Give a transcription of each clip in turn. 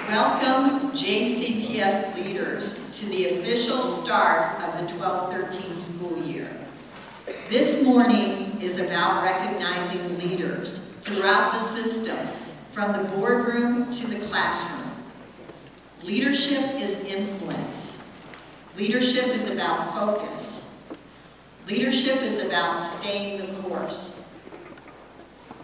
Welcome, JCPS leaders, to the official start of the 12-13 school year. This morning is about recognizing leaders throughout the system, from the boardroom to the classroom. Leadership is influence. Leadership is about focus. Leadership is about staying the course.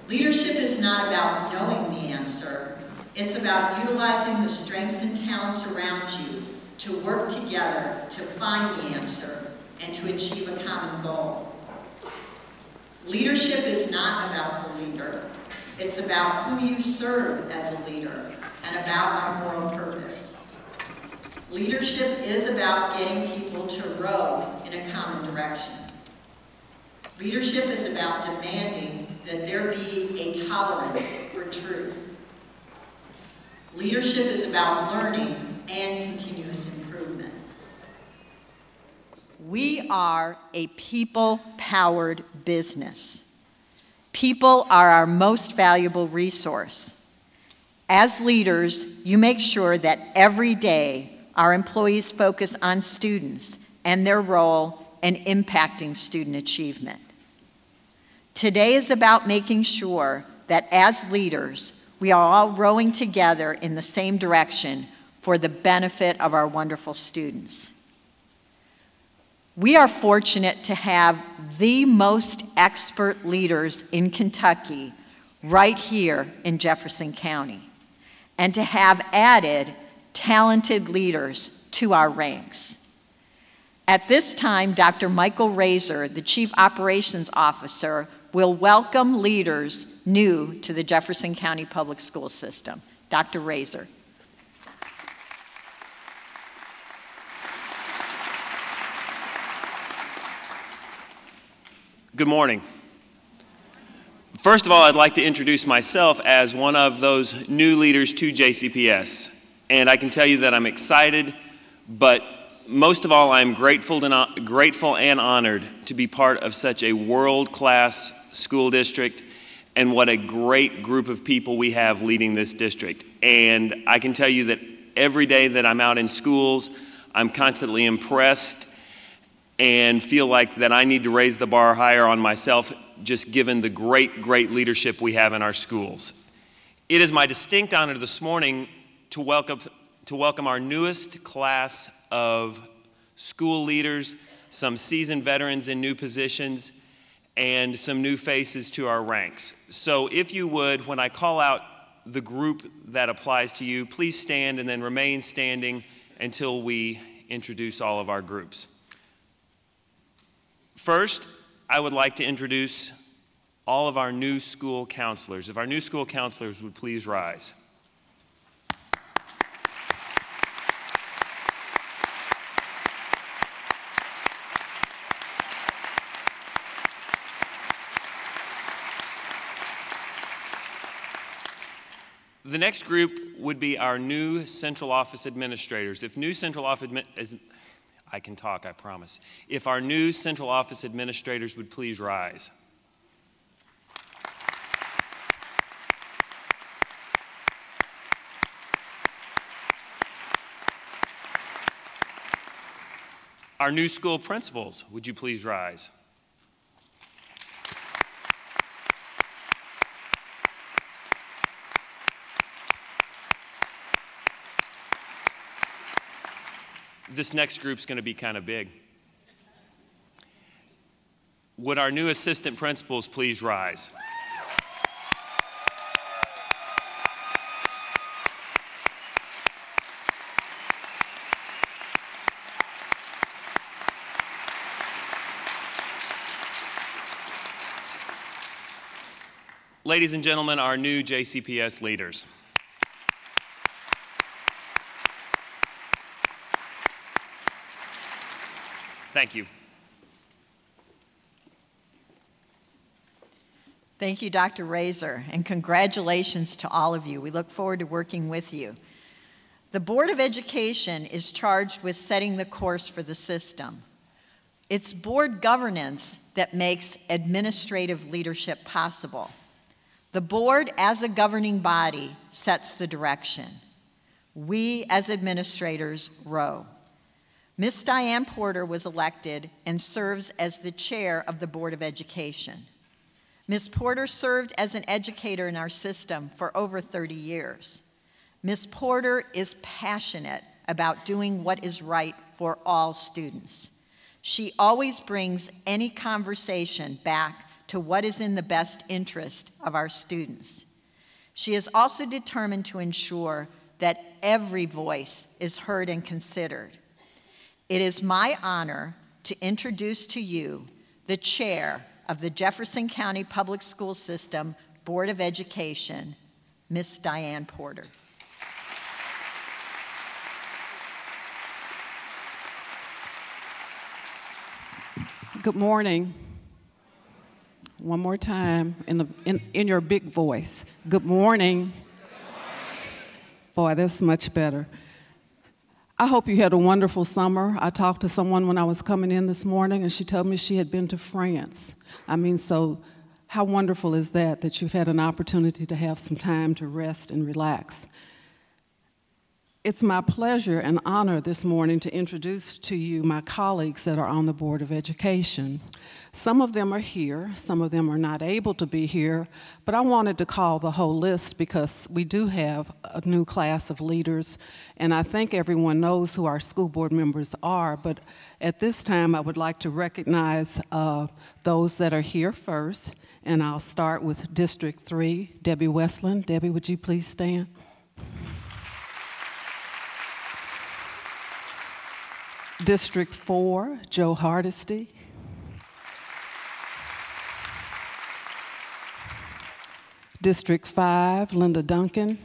Leadership is not about knowing the answer. It's about utilizing the strengths and talents around you to work together to find the answer and to achieve a common goal. Leadership is not about the leader. It's about who you serve as a leader and about our moral purpose. Leadership is about getting people to row in a common direction. Leadership is about demanding that there be a tolerance for truth. Leadership is about learning and continuous improvement. We are a people-powered business. People are our most valuable resource. As leaders, you make sure that every day our employees focus on students and their role in impacting student achievement. Today is about making sure that as leaders, we are all rowing together in the same direction for the benefit of our wonderful students. We are fortunate to have the most expert leaders in Kentucky right here in Jefferson County, and to have added talented leaders to our ranks. At this time, Dr. Michael Razor, the Chief Operations Officer, will welcome leaders new to the Jefferson County Public School System. Dr. Razor. Good morning. First of all, I'd like to introduce myself as one of those new leaders to JCPS. And I can tell you that I'm excited, but most of all, I'm grateful and honored to be part of such a world-class school district, and what a great group of people we have leading this district. And I can tell you that every day that I'm out in schools, I'm constantly impressed and feel like that I need to raise the bar higher on myself, just given the great leadership we have in our schools. It is my distinct honor this morning to welcome our newest class of school leaders, some seasoned veterans in new positions, and some new faces to our ranks. So if you would, when I call out the group that applies to you, please stand and then remain standing until we introduce all of our groups. First, I would like to introduce all of our new school counselors. If our new school counselors would please rise. The next group would be our new central office administrators. If new central office, I can talk, I promise. If our new central office administrators would please rise. Our new school principals, would you please rise? This next group's going to be kind of big. Would our new assistant principals please rise? Ladies and gentlemen, our new JCPS leaders. Thank you. Thank you, Dr. Razor, and congratulations to all of you. We look forward to working with you. The Board of Education is charged with setting the course for the system. It's board governance that makes administrative leadership possible. The board, as a governing body, sets the direction. We, as administrators, row. Ms. Diane Porter was elected and serves as the chair of the Board of Education. Ms. Porter served as an educator in our system for over 30 years. Ms. Porter is passionate about doing what is right for all students. She always brings any conversation back to what is in the best interest of our students. She is also determined to ensure that every voice is heard and considered. It is my honor to introduce to you the chair of the Jefferson County Public School System Board of Education, Ms. Diane Porter. Good morning. One more time in your big voice. Good morning. Boy, that's much better. I hope you had a wonderful summer. I talked to someone when I was coming in this morning, and she told me she had been to France. I mean, so how wonderful is that, that you've had an opportunity to have some time to rest and relax. It's my pleasure and honor this morning to introduce to you my colleagues that are on the Board of Education. Some of them are here, some of them are not able to be here, but I wanted to call the whole list because we do have a new class of leaders, and I think everyone knows who our school board members are, but at this time I would like to recognize those that are here first, and I'll start with District 3, Debbie Westland. Debbie, would you please stand? District 4, Joe Hardesty. District 5, Linda Duncan.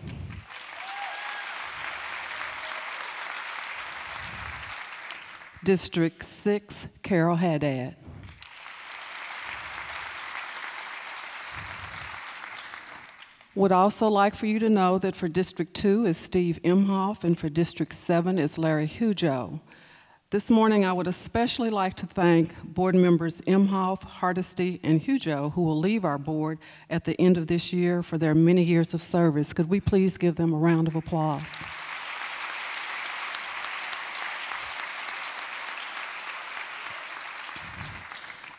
District 6, Carol Haddad. Would also like for you to know that for District 2 is Steve Imhoff, and for District 7 is Larry Hujo. This morning, I would especially like to thank board members Imhoff, Hardesty, and Hujo, who will leave our board at the end of this year for their many years of service. Could we please give them a round of applause?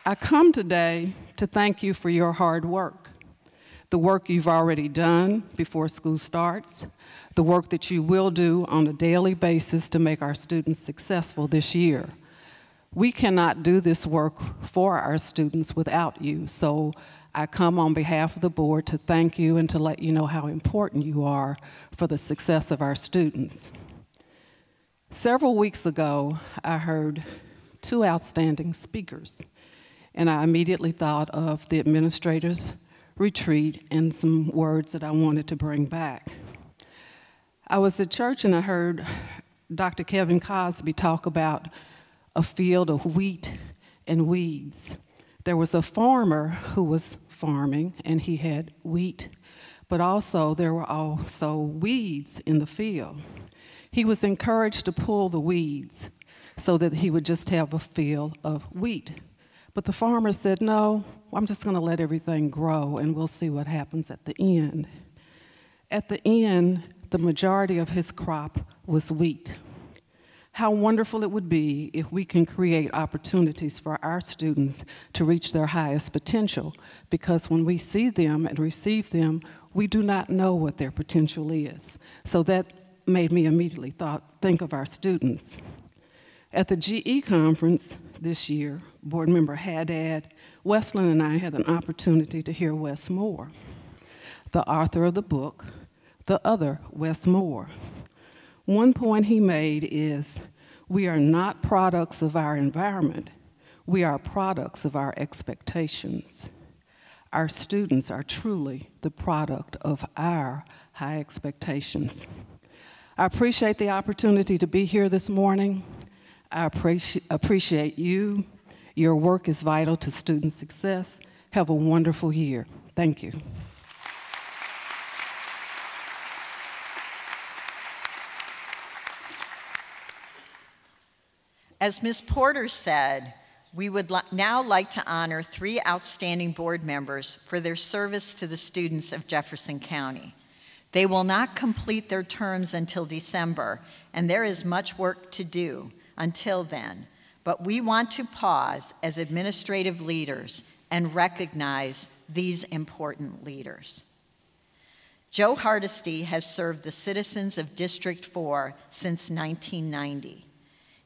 I come today to thank you for your hard work, the work you've already done before school starts, the work that you will do on a daily basis to make our students successful this year. We cannot do this work for our students without you, so I come on behalf of the board to thank you and to let you know how important you are for the success of our students. Several weeks ago, I heard two outstanding speakers, and I immediately thought of the administrators' retreat and some words that I wanted to bring back. I was at church and I heard Dr. Kevin Cosby talk about a field of wheat and weeds. There was a farmer who was farming and he had wheat, but also there were also weeds in the field. He was encouraged to pull the weeds so that he would just have a field of wheat. But the farmer said, no, I'm just going to let everything grow and we'll see what happens at the end. At the end, the majority of his crop was wheat. How wonderful it would be if we can create opportunities for our students to reach their highest potential, because when we see them and receive them, we do not know what their potential is. So that made me immediately think of our students. At the GE conference this year, board member Haddad, Westland, and I had an opportunity to hear Wes Moore, the author of the book, The Other Wes Moore. One point he made is, we are not products of our environment, we are products of our expectations. Our students are truly the product of our high expectations. I appreciate the opportunity to be here this morning. I appreciate you. Your work is vital to student success. Have a wonderful year. Thank you. As Ms. Porter said, we would now like to honor 3 outstanding board members for their service to the students of Jefferson County. They will not complete their terms until December, and there is much work to do until then. But we want to pause as administrative leaders and recognize these important leaders. Joe Hardesty has served the citizens of District 4 since 1990.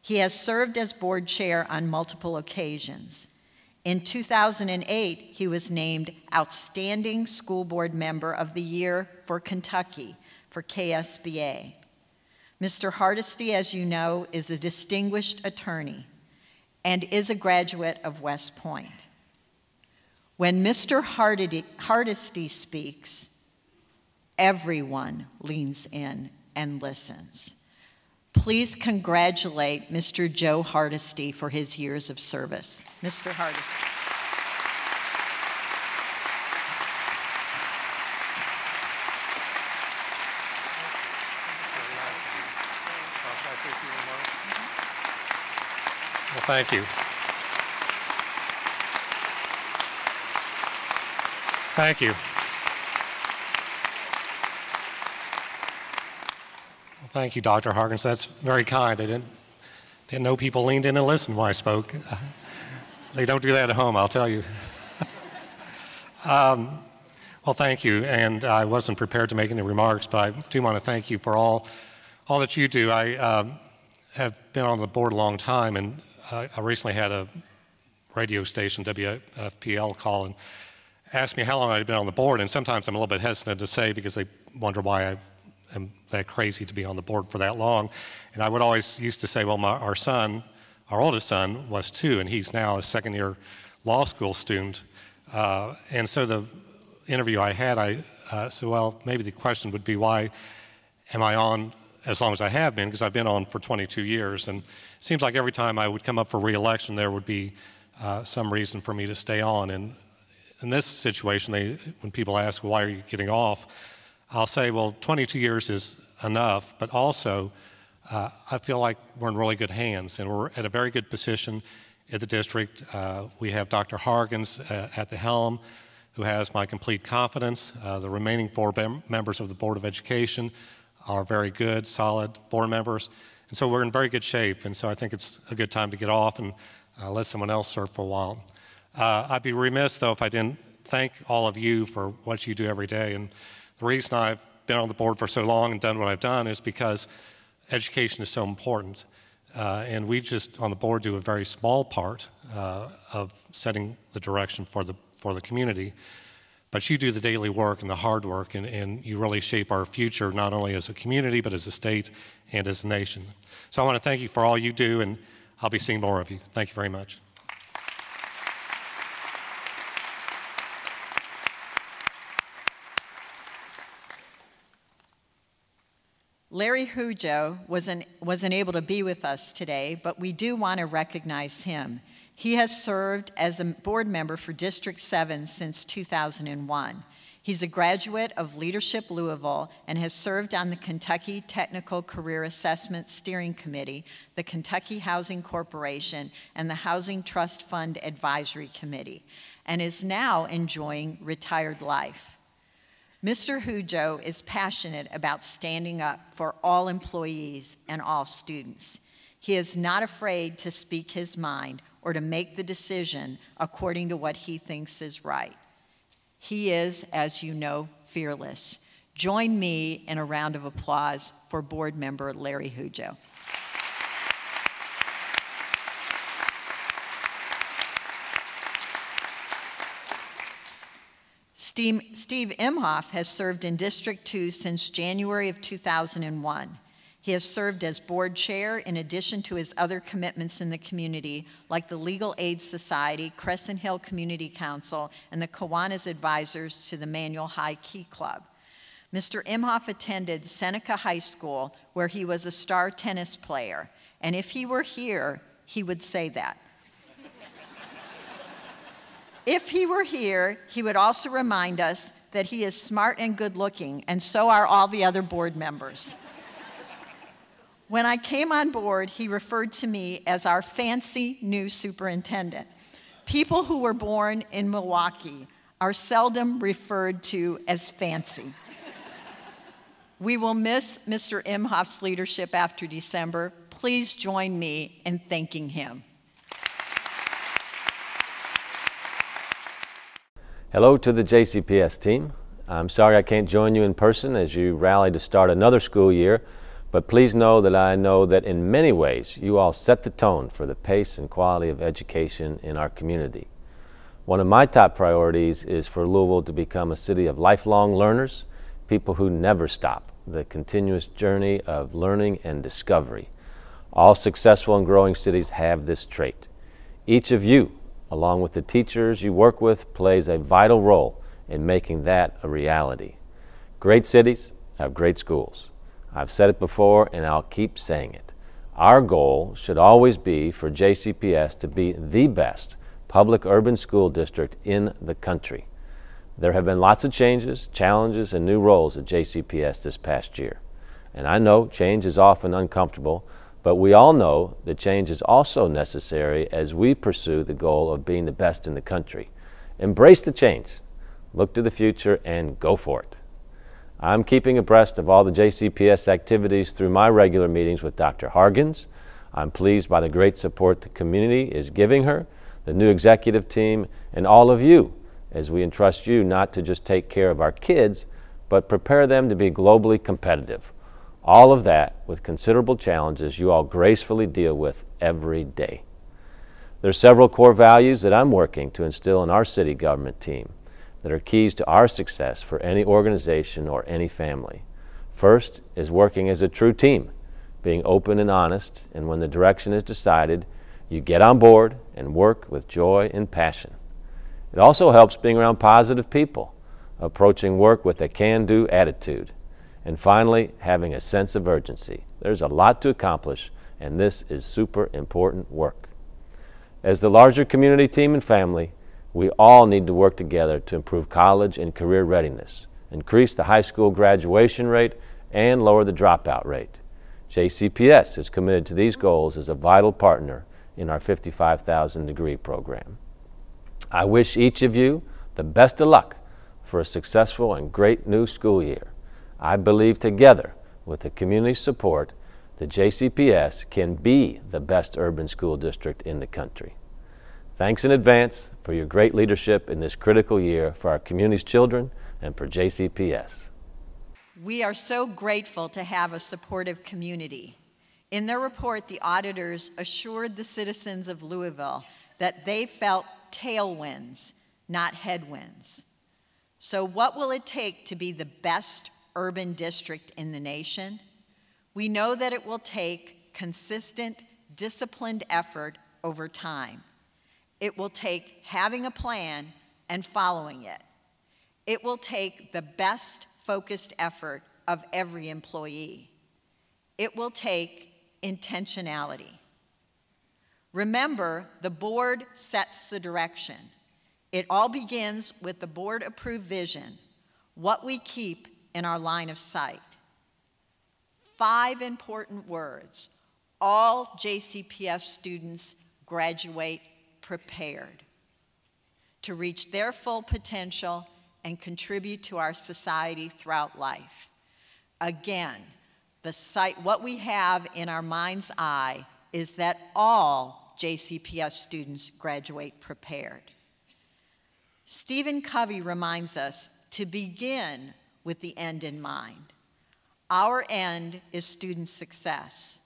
He has served as board chair on multiple occasions. In 2008, he was named Outstanding School Board Member of the Year for Kentucky for KSBA. Mr. Hardesty, as you know, is a distinguished attorney and is a graduate of West Point. When Mr. Hardesty speaks, everyone leans in and listens. Please congratulate Mr. Joe Hardesty for his years of service. Mr. Hardesty. Well, thank you. Thank you. Well, thank you, Dr. Harkins. That's very kind. I didn't know people leaned in and listened when I spoke. They don't do that at home, I'll tell you. Well, thank you. And I wasn't prepared to make any remarks, but I do want to thank you for all that you do. I have been on the board a long time, and I recently had a radio station, WFPL, call and asked me how long I'd been on the board, and sometimes I'm a little bit hesitant to say because they wonder why I am that crazy to be on the board for that long. And I would always used to say, well, our oldest son was 2, and he's now a second-year law school student. And so the interview I had, I said, well, maybe the question would be, why am I on as long as I have been? Because I've been on for 22 years. And it seems like every time I would come up for re-election, there would be some reason for me to stay on. And in this situation, when people ask, well, why are you getting off? I'll say, well, 22 years is enough, but also I feel like we're in really good hands, and we're at a very good position at the district. We have Dr. Harkins at the helm, who has my complete confidence. The remaining 4 members of the Board of Education are very good, solid board members, and so we're in very good shape, and so I think it's a good time to get off and let someone else serve for a while. I'd be remiss, though, if I didn't thank all of you for what you do every day. And the reason I've been on the board for so long and done what I've done is because education is so important. And we just, on the board, do a very small part of setting the direction for the community. But you do the daily work and the hard work, and you really shape our future, not only as a community, but as a state and as a nation. So I want to thank you for all you do, and I'll be seeing more of you. Thank you very much. Larry Hujo wasn't able to be with us today, but we do want to recognize him. He has served as a board member for District 7 since 2001. He's a graduate of Leadership Louisville and has served on the Kentucky Technical Career Assessment Steering Committee, the Kentucky Housing Corporation, and the Housing Trust Fund Advisory Committee, and is now enjoying retired life. Mr. Hujo is passionate about standing up for all employees and all students. He is not afraid to speak his mind or to make the decision according to what he thinks is right. He is, as you know, fearless. Join me in a round of applause for board member Larry Hujo. Steve Imhoff has served in District 2 since January of 2001. He has served as board chair in addition to his other commitments in the community, like the Legal Aid Society, Crescent Hill Community Council, and the Kiwanis Advisors to the Manual High Key Club. Mr. Imhoff attended Seneca High School, where he was a star tennis player, and if he were here, he would say that. If he were here, he would also remind us that he is smart and good-looking, and so are all the other board members. When I came on board, he referred to me as our fancy new superintendent. People who were born in Milwaukee are seldom referred to as fancy. We will miss Mr. Imhoff's leadership after December. Please join me in thanking him. Hello to the JCPS team. I'm sorry I can't join you in person as you rally to start another school year, but please know that in many ways you all set the tone for the pace and quality of education in our community. One of my top priorities is for Louisville to become a city of lifelong learners, people who never stop the continuous journey of learning and discovery. All successful and growing cities have this trait. Each of you, along with the teachers you work with, plays a vital role in making that a reality. Great cities have great schools. I've said it before and I'll keep saying it. Our goal should always be for JCPS to be the best public urban school district in the country. There have been lots of changes, challenges, and new roles at JCPS this past year. And I know change is often uncomfortable, but we all know that change is also necessary as we pursue the goal of being the best in the country. Embrace the change, look to the future, and go for it. I'm keeping abreast of all the JCPS activities through my regular meetings with Dr. Hargens. I'm pleased by the great support the community is giving her, the new executive team, and all of you as we entrust you not to just take care of our kids, but prepare them to be globally competitive. All of that with considerable challenges you all gracefully deal with every day. There's several core values that I'm working to instill in our city government team that are keys to our success for any organization or any family. First is working as a true team, being open and honest, and when the direction is decided, you get on board and work with joy and passion. It also helps being around positive people, approaching work with a can-do attitude, and finally, having a sense of urgency. There's a lot to accomplish, and this is super important work. As the larger community team and family, we all need to work together to improve college and career readiness, increase the high school graduation rate, and lower the dropout rate. JCPS is committed to these goals as a vital partner in our 55,000 degree program. I wish each of you the best of luck for a successful and great new school year. I believe together with the community support, the JCPS can be the best urban school district in the country. Thanks in advance for your great leadership in this critical year for our community's children and for JCPS. We are so grateful to have a supportive community. In their report, the auditors assured the citizens of Louisville that they felt tailwinds, not headwinds. So what will it take to be the best urban district in the nation? We know that it will take consistent, disciplined effort over time. It will take having a plan and following it. It will take the best focused effort of every employee. It will take intentionality. Remember, the board sets the direction. It all begins with the board-approved vision, what we keep in our line of sight. 5 important words. All JCPS students graduate prepared to reach their full potential and contribute to our society throughout life. Again, what we have in our mind's eye is that all JCPS students graduate prepared. Stephen Covey reminds us to begin with the end in mind. Our end is student success.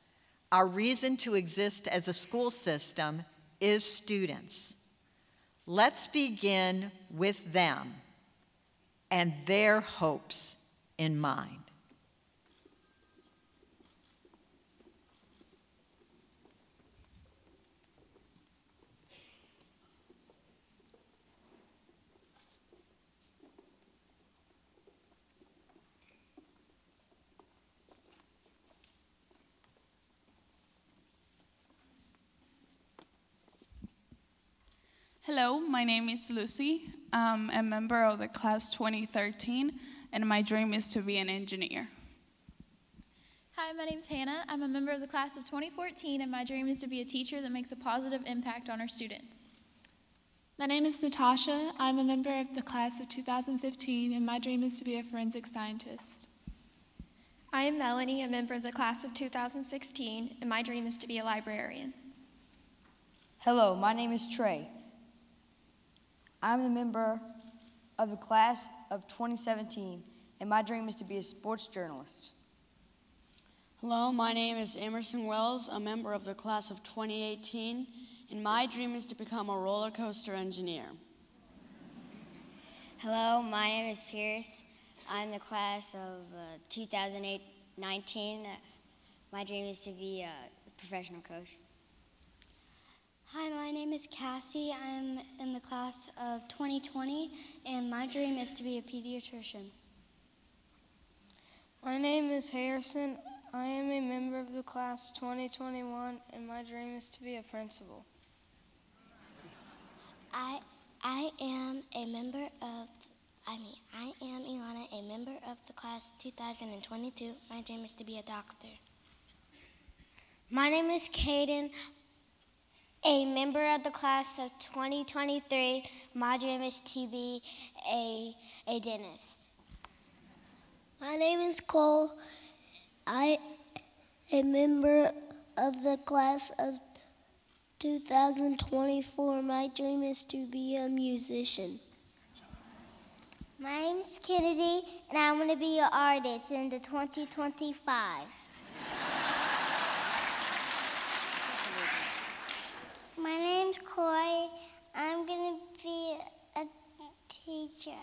Our reason to exist as a school system is students. Let's begin with them and their hopes in mind. Hello, my name is Lucy. I'm a member of the class 2013, and my dream is to be an engineer. Hi, my name's Hannah. I'm a member of the class of 2014, and my dream is to be a teacher that makes a positive impact on our students. My name is Natasha. I'm a member of the class of 2015, and my dream is to be a forensic scientist. I am Melanie, a member of the class of 2016, and my dream is to be a librarian. Hello, my name is Trey. I'm the member of the class of 2017, and my dream is to be a sports journalist. Hello, my name is Emerson Wells, a member of the class of 2018, and my dream is to become a roller coaster engineer. Hello, my name is Pierce. I'm the class of 2019. My dream is to be a professional coach. Hi, my name is Cassie. I'm in the class of 2020, and my dream is to be a pediatrician. My name is Harrison. I am a member of the class 2021, and my dream is to be a principal. I am Ilana, a member of the class 2022. My dream is to be a doctor. My name is Kaden, a member of the class of 2023. My dream is to be a dentist. My name is Cole. I am a member of the class of 2024. My dream is to be a musician. My name's Kennedy, and I'm going to be an artist in the 2025. My name's Corey. I'm going to be a teacher.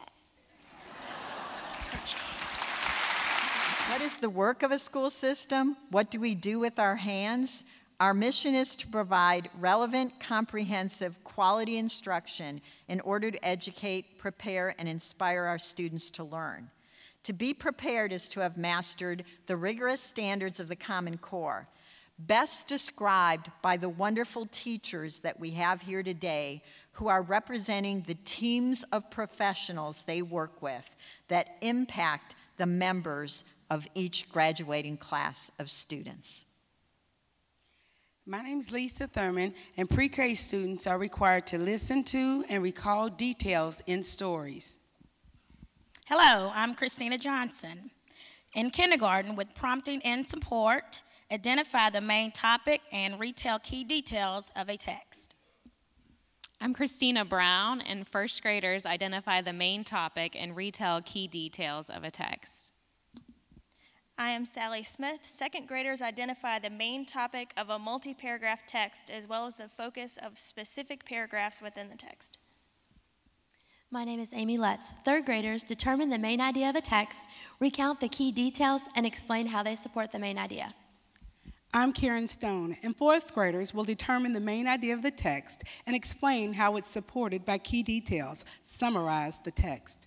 What is the work of a school system? What do we do with our hands? Our mission is to provide relevant, comprehensive, quality instruction in order to educate, prepare, and inspire our students to learn. To be prepared is to have mastered the rigorous standards of the Common Core, best described by the wonderful teachers that we have here today who are representing the teams of professionals they work with that impact the members of each graduating class of students. My name is Lisa Thurman, and pre-K students are required to listen to and recall details in stories. Hello, I'm Christina Johnson. In kindergarten, with prompting and support, identify the main topic and retell key details of a text. I'm Christina Brown, and first graders identify the main topic and retell key details of a text. I am Sally Smith. Second graders identify the main topic of a multi-paragraph text as well as the focus of specific paragraphs within the text. My name is Amy Lutz. Third graders determine the main idea of a text, recount the key details, and explain how they support the main idea. I'm Karen Stone, and fourth graders will determine the main idea of the text and explain how it's supported by key details, summarize the text.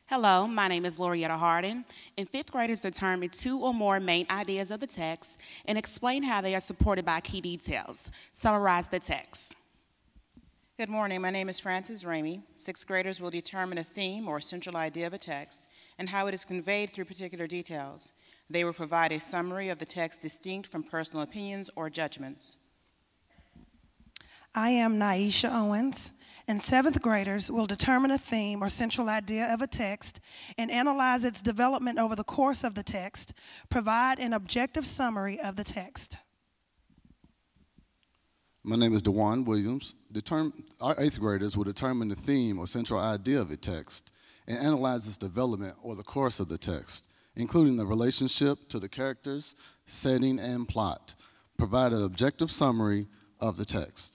Hello, my name is Lorietta Hardin, and fifth graders determine two or more main ideas of the text and explain how they are supported by key details. Summarize the text. Good morning, my name is Frances Ramey. Sixth graders will determine a theme or central idea of a text and how it is conveyed through particular details. They will provide a summary of the text distinct from personal opinions or judgments. I am Naisha Owens, and seventh graders will determine a theme or central idea of a text and analyze its development over the course of the text, provide an objective summary of the text. My name is DeJuan Williams. Our eighth graders will determine the theme or central idea of a text and analyze its development or the course of the text, including the relationship to the characters, setting, and plot. Provide an objective summary of the text.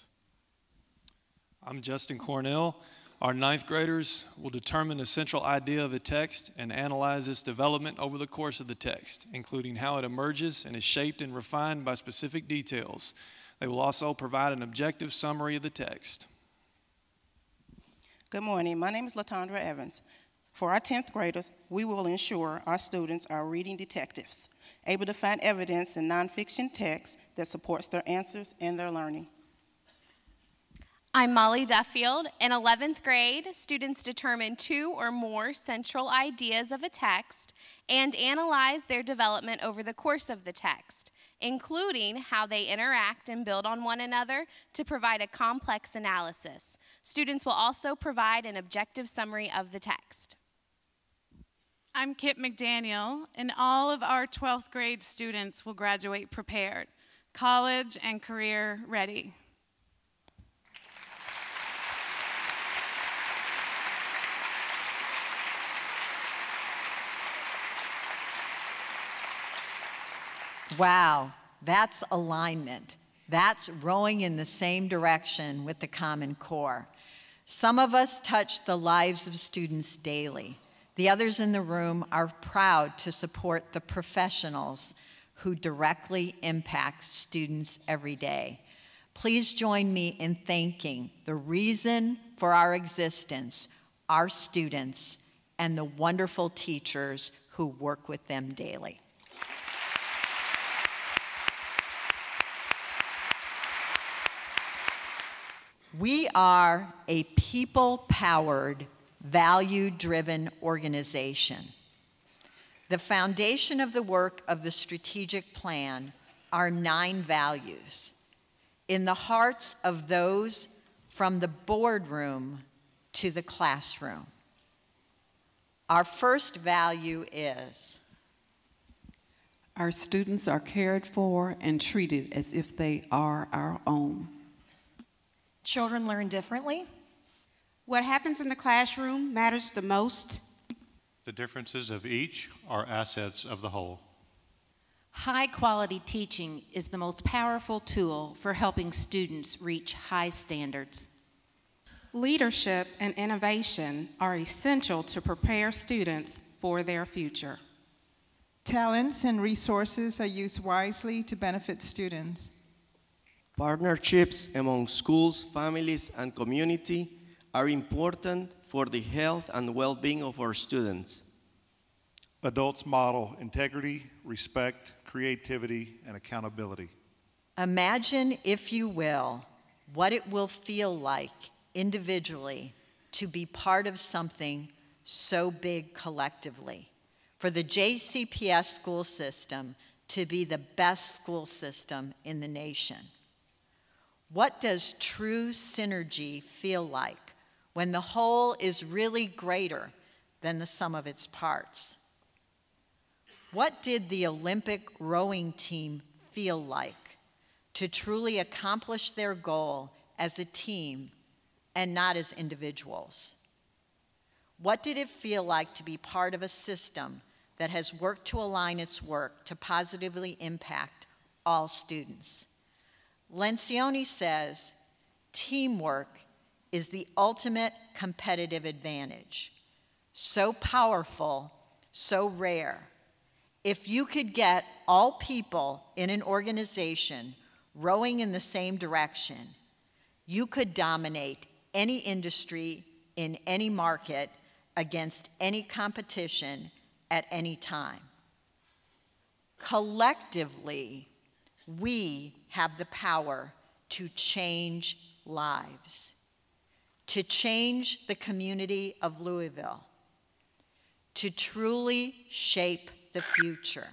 I'm Justin Cornell. Our ninth graders will determine the central idea of a text and analyze its development over the course of the text, including how it emerges and is shaped and refined by specific details. They will also provide an objective summary of the text. Good morning, my name is LaTondra Evans. For our 10th graders, we will ensure our students are reading detectives, able to find evidence in nonfiction text that supports their answers and their learning. I'm Molly Duffield. In 11th grade, students determine two or more central ideas of a text and analyze their development over the course of the text, including how they interact and build on one another to provide a complex analysis. Students will also provide an objective summary of the text. I'm Kip McDaniel, and all of our 12th grade students will graduate prepared, college and career ready. Wow, that's alignment. That's rowing in the same direction with the Common Core. Some of us touch the lives of students daily. The others in the room are proud to support the professionals who directly impact students every day. Please join me in thanking the reason for our existence, our students, and the wonderful teachers who work with them daily. We are a people-powered, value-driven organization. The foundation of the work of the strategic plan are 9 values in the hearts of those from the boardroom to the classroom. Our first value is our students are cared for and treated as if they are our own. Children learn differently. What happens in the classroom matters the most. The differences of each are assets of the whole. High-quality teaching is the most powerful tool for helping students reach high standards. Leadership and innovation are essential to prepare students for their future. Talents and resources are used wisely to benefit students. Partnerships among schools, families, and community are important for the health and well-being of our students. Adults model integrity, respect, creativity, and accountability. Imagine, if you will, what it will feel like individually to be part of something so big collectively. For the JCPS school system to be the best school system in the nation. What does true synergy feel like when the whole is really greater than the sum of its parts? What did the Olympic rowing team feel like to truly accomplish their goal as a team and not as individuals? What did it feel like to be part of a system that has worked to align its work to positively impact all students? Lencioni says, teamwork is the ultimate competitive advantage. So powerful, so rare. If you could get all people in an organization rowing in the same direction, you could dominate any industry in any market against any competition at any time. Collectively, we have the power to change lives, to change the community of Louisville, to truly shape the future.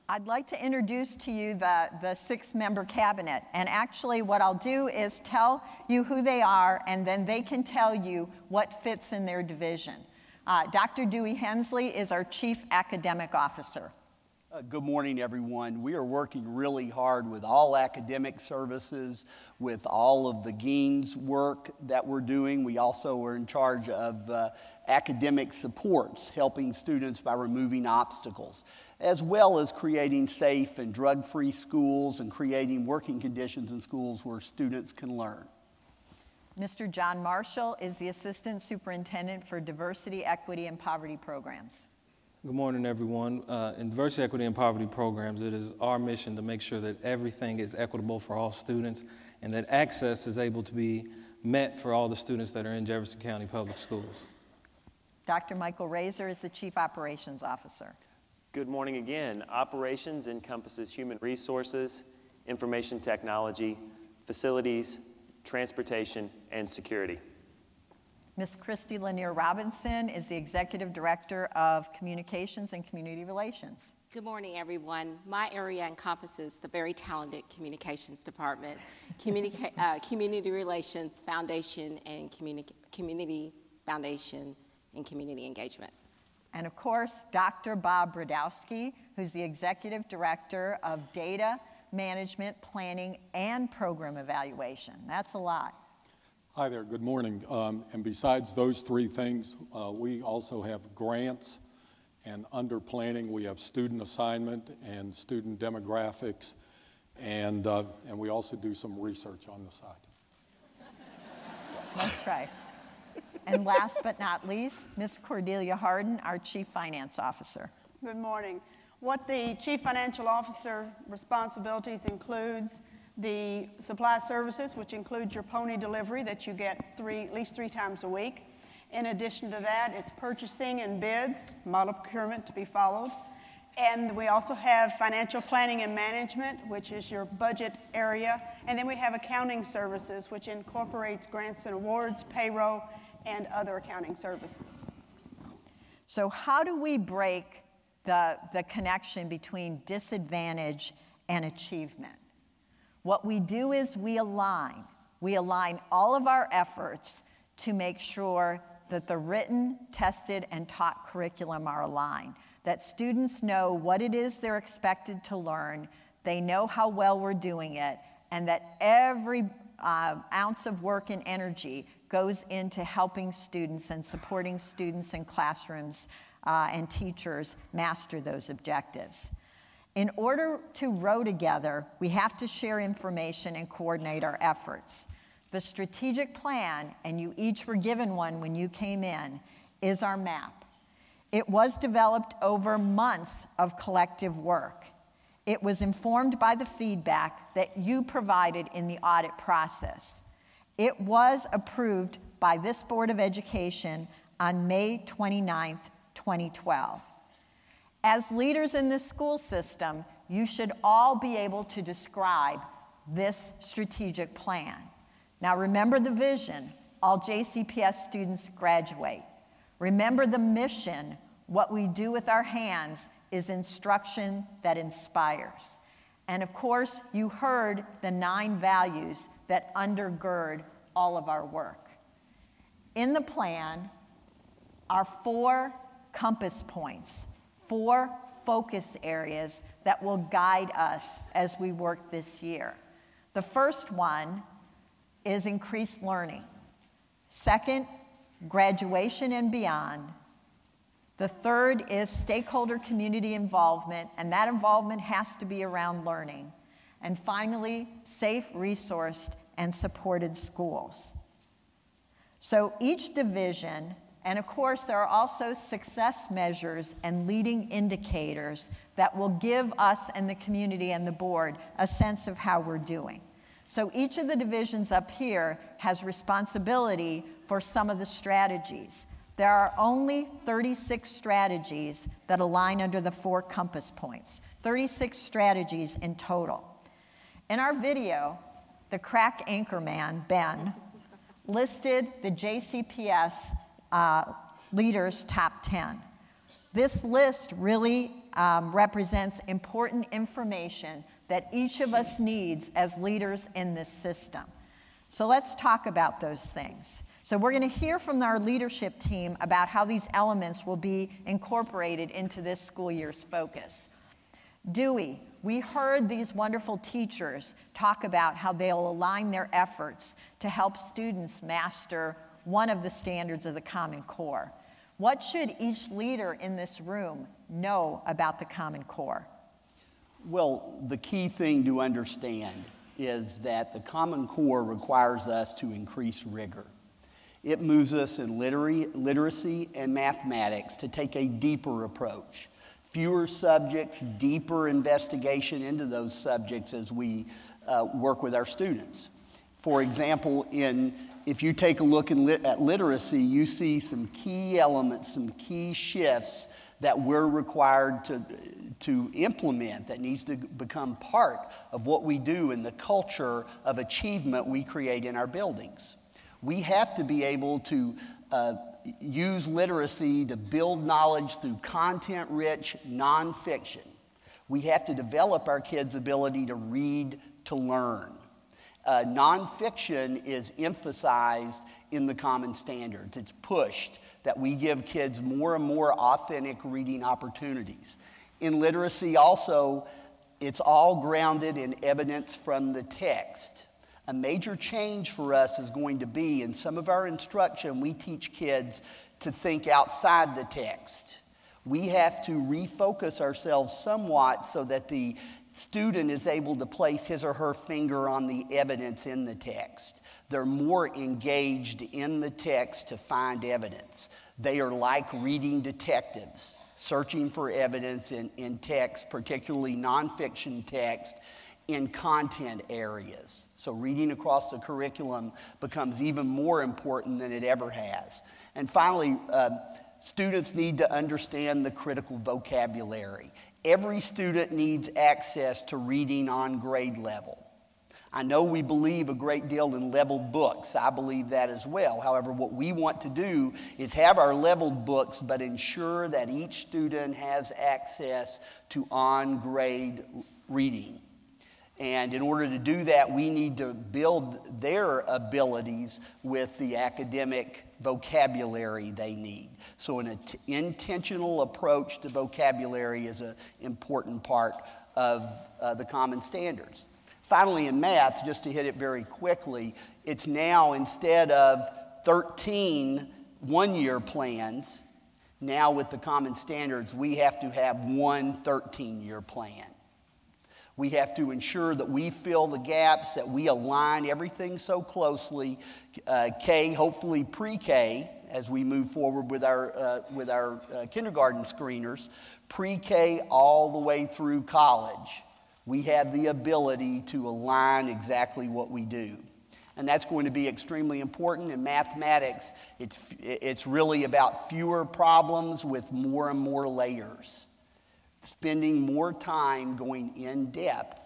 I'd like to introduce to you the 6-member cabinet, and actually what I'll do is tell you who they are, and then they can tell you what fits in their division. Dr. Dewey Hensley is our Chief Academic Officer. Good morning, everyone. We are working really hard with all academic services, with all of the Genes work that we're doing. We also are in charge of academic supports, helping students by removing obstacles, as well as creating safe and drug-free schools and creating working conditions in schools where students can learn. Mr. John Marshall is the Assistant Superintendent for Diversity, Equity, and Poverty Programs. Good morning, everyone. In Diversity, Equity, and Poverty Programs, it is our mission to make sure that everything is equitable for all students and that access is able to be met for all the students that are in Jefferson County Public Schools. Dr. Michael Razor is the Chief Operations Officer. Good morning again. Operations encompasses human resources, information technology, facilities, transportation, and security. Ms. Christy Lanier Robinson is the Executive Director of Communications and Community Relations. Good morning, everyone. My area encompasses the very talented Communications Department, Community Relations Foundation, and Community Foundation and Community Engagement. And of course, Dr. Bob Brodowski, who's the Executive Director of Data Management, Planning, and Program Evaluation. That's a lot. Hi there, good morning. And besides those three things, we also have grants, and under planning we have student assignment and student demographics, and we also do some research on the side. That's right. And last but not least, Ms. Cordelia Harden, our Chief Finance Officer. Good morning. What the Chief Financial Officer responsibilities includes the supply services, which includes your pony delivery that you get at least three times a week. In addition to that, it's purchasing and bids, model procurement to be followed. And we also have financial planning and management, which is your budget area. And then we have accounting services, which incorporates grants and awards, payroll, and other accounting services. So how do we break the connection between disadvantage and achievement? What we do is we align all of our efforts to make sure that the written, tested, and taught curriculum are aligned, that students know what it is they're expected to learn, they know how well we're doing it, and that every ounce of work and energy goes into helping students and supporting students in classrooms and teachers master those objectives. In order to row together, we have to share information and coordinate our efforts. The strategic plan, and you each were given one when you came in, is our map. It was developed over months of collective work. It was informed by the feedback that you provided in the audit process. It was approved by this Board of Education on May 29th, 2012. As leaders in this school system, you should all be able to describe this strategic plan. Now remember the vision, all JCPS students graduate. Remember the mission, what we do with our hands is instruction that inspires. And of course, you heard the 9 values that undergird all of our work. In the plan are 4 compass points, 4 focus areas that will guide us as we work this year. The first one is increased learning. Second, graduation and beyond. The third is stakeholder community involvement, and that involvement has to be around learning. And finally, safe, resourced, and supported schools. So each division, and of course there are also success measures and leading indicators that will give us and the community and the board a sense of how we're doing. So each of the divisions up here has responsibility for some of the strategies. There are only 36 strategies that align under the 4 compass points, 36 strategies in total. In our video, the crack anchorman, Ben, listed the JCPS leaders' top 10. This list really represents important information that each of us needs as leaders in this system. So let's talk about those things. So we're going to hear from our leadership team about how these elements will be incorporated into this school year's focus. Dewey, we heard these wonderful teachers talk about how they'll align their efforts to help students master one of the standards of the Common Core. What should each leader in this room know about the Common Core? Well, the key thing to understand is that the Common Core requires us to increase rigor. It moves us in literacy and mathematics to take a deeper approach. Fewer subjects, deeper investigation into those subjects as we work with our students. For example, if you take a look at literacy, you see some key elements, some key shifts that we're required to implement, that needs to become part of what we do in the culture of achievement we create in our buildings. We have to be able to use literacy to build knowledge through content-rich nonfiction. We have to develop our kids' ability to read, to learn. Nonfiction is emphasized in the Common Standards. It's pushed that we give kids more and more authentic reading opportunities. In literacy also, it's all grounded in evidence from the text. A major change for us is going to be, in some of our instruction, we teach kids to think outside the text. We have to refocus ourselves somewhat so that the student is able to place his or her finger on the evidence in the text. They're more engaged in the text to find evidence. They are like reading detectives, searching for evidence in text, particularly nonfiction text, in content areas. So reading across the curriculum becomes even more important than it ever has. And finally, students need to understand the critical vocabulary. Every student needs access to reading on grade level. I know we believe a great deal in leveled books. I believe that as well. However, what we want to do is have our leveled books, but ensure that each student has access to on-grade reading. And in order to do that, we need to build their abilities with the academic vocabulary they need. So an intentional approach to vocabulary is an important part of the Common Standards. Finally, in math, just to hit it very quickly, it's now, instead of 13 one-year plans, now with the Common Standards, we have to have one 13-year plan. We have to ensure that we fill the gaps, that we align everything so closely, K, hopefully pre-K, as we move forward with our kindergarten screeners, pre-K all the way through college. We have the ability to align exactly what we do. And that's going to be extremely important. In mathematics, it's really about fewer problems with more and more layers. Spending more time going in depth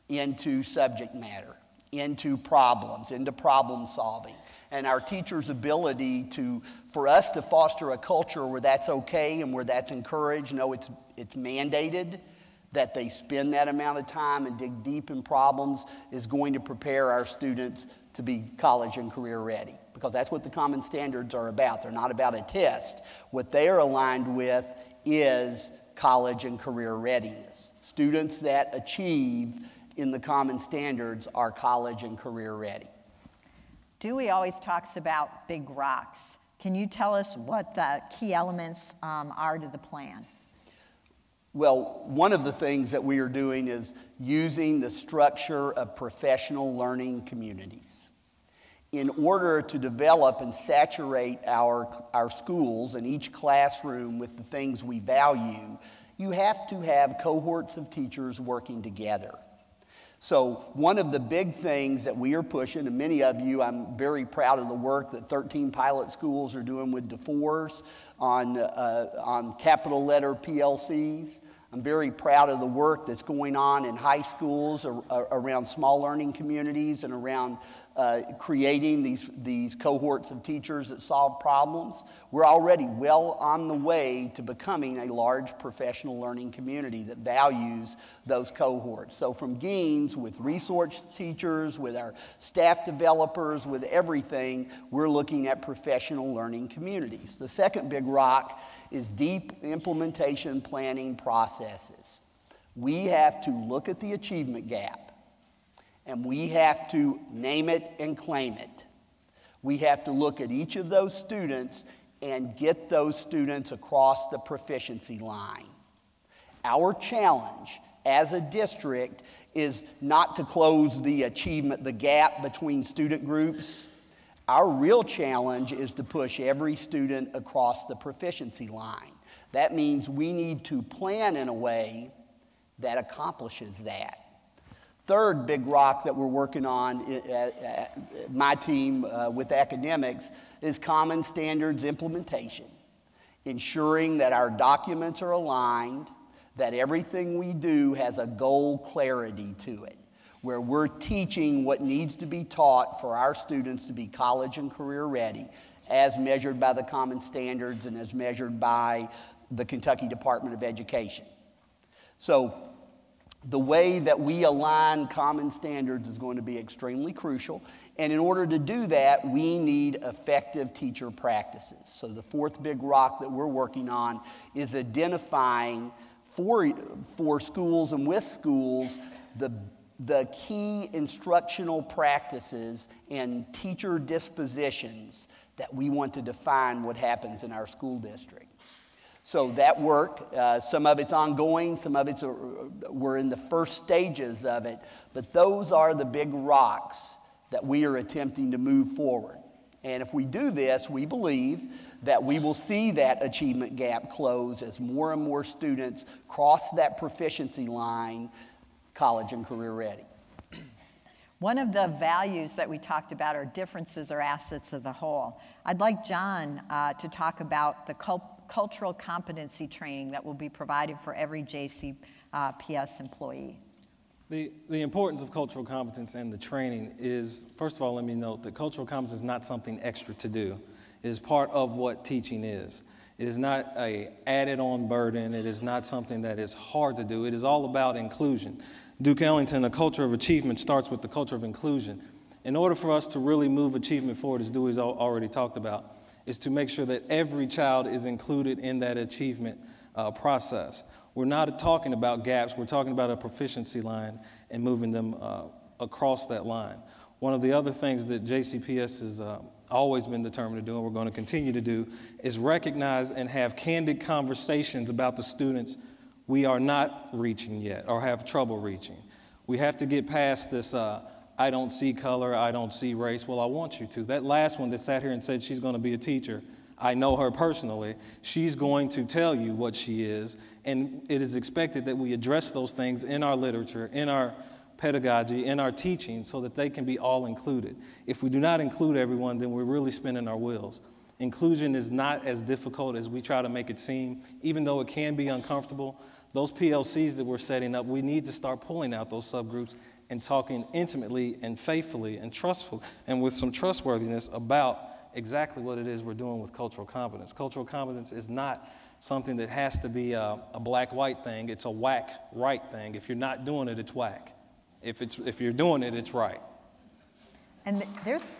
into subject matter, into problems, into problem solving. And our teachers' ability for us to foster a culture where that's okay and where that's encouraged, no, it's mandated, that they spend that amount of time and dig deep in problems, is going to prepare our students to be college and career ready. Because that's what the Common Standards are about. They're not about a test. What they are aligned with is college and career readiness. Students that achieve in the Common Standards are college and career ready. Dewey always talks about big rocks. Can you tell us what the key elements are to the plan? Well, one of the things that we are doing is using the structure of professional learning communities. In order to develop and saturate our schools and each classroom with the things we value, you have to have cohorts of teachers working together. So one of the big things that we are pushing, and many of you, I'm very proud of the work that 13 pilot schools are doing with DeForest on capital letter PLCs. I'm very proud of the work that's going on in high schools around small learning communities and around creating these cohorts of teachers that solve problems. We're already well on the way to becoming a large professional learning community that values those cohorts. So from Genes, with resource teachers, with our staff developers, with everything, we're looking at professional learning communities. The second big rock is deep implementation planning processes. We have to look at the achievement gap. And we have to name it and claim it. We have to look at each of those students and get those students across the proficiency line. Our challenge as a district is not to close the gap between student groups. Our real challenge is to push every student across the proficiency line. That means we need to plan in a way that accomplishes that. Third big rock that we're working on, my team with academics, is Common Standards implementation. Ensuring that our documents are aligned, that everything we do has a goal clarity to it, where we're teaching what needs to be taught for our students to be college and career ready, as measured by the Common Standards and as measured by the Kentucky Department of Education. So The way that we align common standards is going to be extremely crucial. And in order to do that, we need effective teacher practices. So the fourth big rock that we're working on is identifying for schools and with schools the key instructional practices and teacher dispositions that we want to define what happens in our school district. So that work, some of it's ongoing, some of it's we're in the first stages of it, but those are the big rocks that we are attempting to move forward. And if we do this, we believe that we will see that achievement gap close as more and more students cross that proficiency line, college and career ready. One of the values that we talked about are differences are assets of the whole. I'd like John to talk about the cultural competency training that will be provided for every JCPS employee. The importance of cultural competence and the training is, first of all, let me note that cultural competence is not something extra to do. It is part of what teaching is. It is not an added-on burden. It is not something that is hard to do. It is all about inclusion. Duke Ellington, a culture of achievement starts with the culture of inclusion. In order for us to really move achievement forward, as Dewey's already talked about, is to make sure that every child is included in that achievement process. We're not talking about gaps. We're talking about a proficiency line and moving them across that line. One of the other things that JCPS has always been determined to do, and we're going to continue to do, is recognize and have candid conversations about the students we are not reaching yet or have trouble reaching. We have to get past this, I don't see color, I don't see race. Well, I want you to. That last one that sat here and said she's going to be a teacher, I know her personally. She's going to tell you what she is, and it is expected that we address those things in our literature, in our pedagogy, in our teaching, so that they can be all included. If we do not include everyone, then we're really spinning our wheels. Inclusion is not as difficult as we try to make it seem, even though it can be uncomfortable. Those PLCs that we're setting up, we need to start pulling out those subgroups and talking intimately and faithfully and trustful and with some trustworthiness about exactly what it is we're doing with cultural competence. Cultural competence is not something that has to be a black-white thing. It's a whack-right thing. If you're not doing it, it's whack. If you're doing it, it's right. And there's...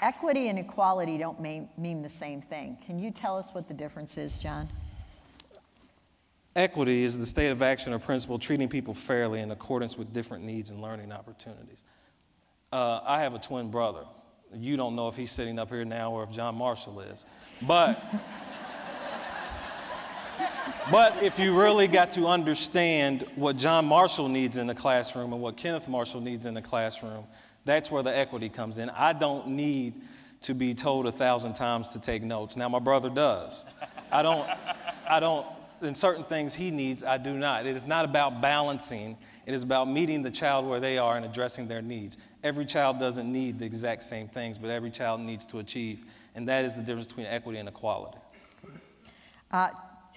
Equity and equality don't mean the same thing. Can you tell us what the difference is, John? Equity is the state of action or principle treating people fairly in accordance with different needs and learning opportunities. I have a twin brother. You don't know if he's sitting up here now or if John Marshall is. But if you really got to understand what John Marshall needs in the classroom and what Kenneth Marshall needs in the classroom, that's where the equity comes in. I don't need to be told 1,000 times to take notes. Now, my brother does. I don't, in certain things he needs, I do not. It is not about balancing. It is about meeting the child where they are and addressing their needs. Every child doesn't need the exact same things, but every child needs to achieve. And that is the difference between equity and equality.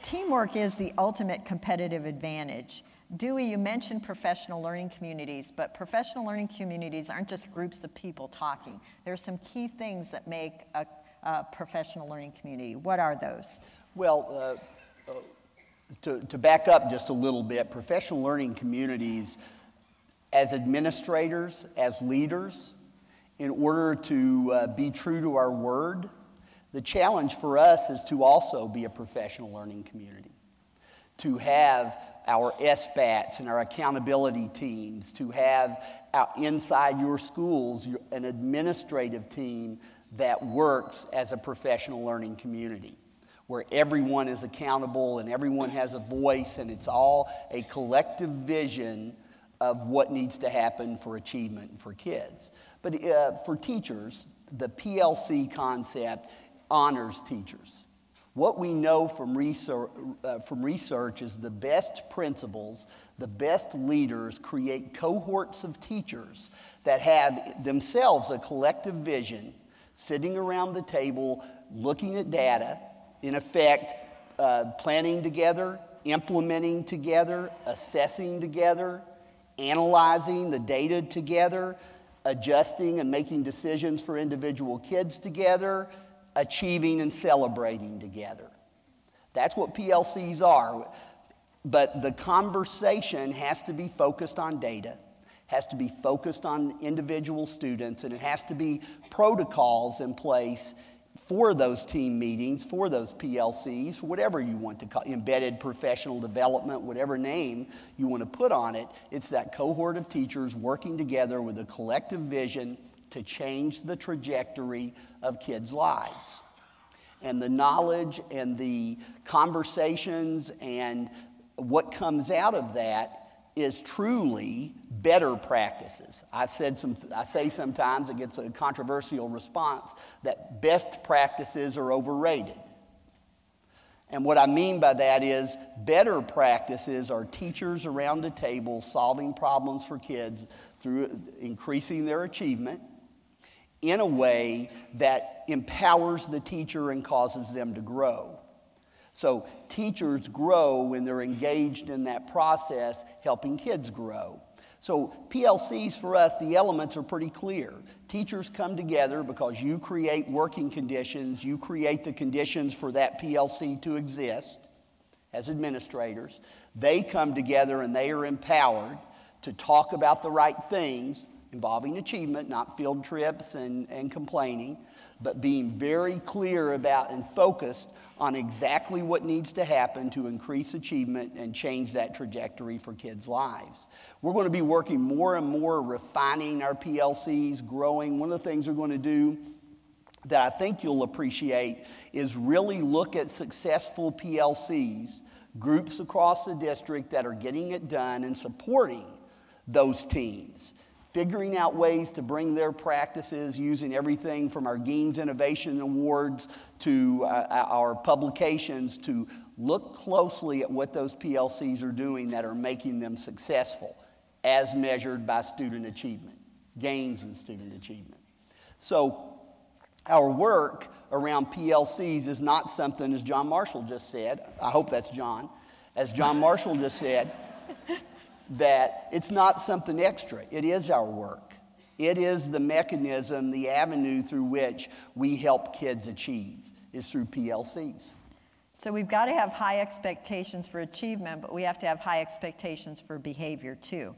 Teamwork is the ultimate competitive advantage. Dewey, you mentioned professional learning communities, but professional learning communities aren't just groups of people talking. There are some key things that make a professional learning community. What are those? Well, to back up just a little bit, professional learning communities, as administrators, as leaders, in order to be true to our word, the challenge for us is to also be a professional learning community. To have our SBATs and our accountability teams, to have inside your schools an administrative team that works as a professional learning community, where everyone is accountable and everyone has a voice, and it's all a collective vision of what needs to happen for achievement for kids. But for teachers, the PLC concept honors teachers. What we know from research is the best principals, the best leaders create cohorts of teachers that have themselves a collective vision, sitting around the table, looking at data, in effect, planning together, implementing together, assessing together, analyzing the data together, adjusting and making decisions for individual kids together, achieving and celebrating together. That's what PLCs are. But the conversation has to be focused on data, has to be focused on individual students, and it has to be protocols in place for those team meetings, for those PLCs, whatever you want to call it, embedded professional development, whatever name you want to put on it. It's that cohort of teachers working together with a collective vision to change the trajectory of kids' lives. And the knowledge and the conversations and what comes out of that is truly better practices. I say sometimes, it gets a controversial response, that best practices are overrated. And what I mean by that is better practices are teachers around the table solving problems for kids through increasing their achievement in a way that empowers the teacher and causes them to grow. So teachers grow when they're engaged in that process, helping kids grow. So PLCs for us, the elements are pretty clear. Teachers come together because you create working conditions, you create the conditions for that PLC to exist as administrators. They come together and they are empowered to talk about the right things involving achievement, not field trips and complaining, but being very clear about and focused on exactly what needs to happen to increase achievement and change that trajectory for kids' lives. We're going to be working more and more refining our PLCs, growing. One of the things we're going to do that I think you'll appreciate is really look at successful PLCs, groups across the district that are getting it done and supporting those teams, figuring out ways to bring their practices, using everything from our Gaines Innovation Awards to our publications to look closely at what those PLCs are doing that are making them successful as measured by student achievement, gains in student achievement. So our work around PLCs is not something, as John Marshall just said, I hope that's John, as John Marshall just said, that it's not something extra. It is our work. It is the mechanism, the avenue through which we help kids achieve, is through PLCs. So we've got to have high expectations for achievement, but we have to have high expectations for behavior too.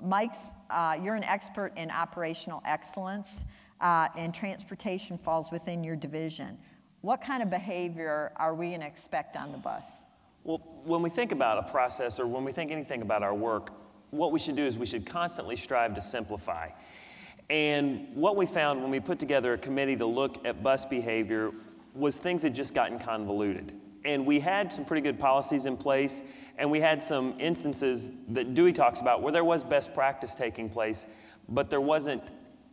Mike's, you're an expert in operational excellence, and transportation falls within your division. What kind of behavior are we going to expect on the bus? Well, when we think about a process or when we think anything about our work, what we should do is we should constantly strive to simplify. And what we found when we put together a committee to look at bus behavior was things had just gotten convoluted. And we had some pretty good policies in place, and we had some instances that Dewey talks about where there was best practice taking place, but there wasn't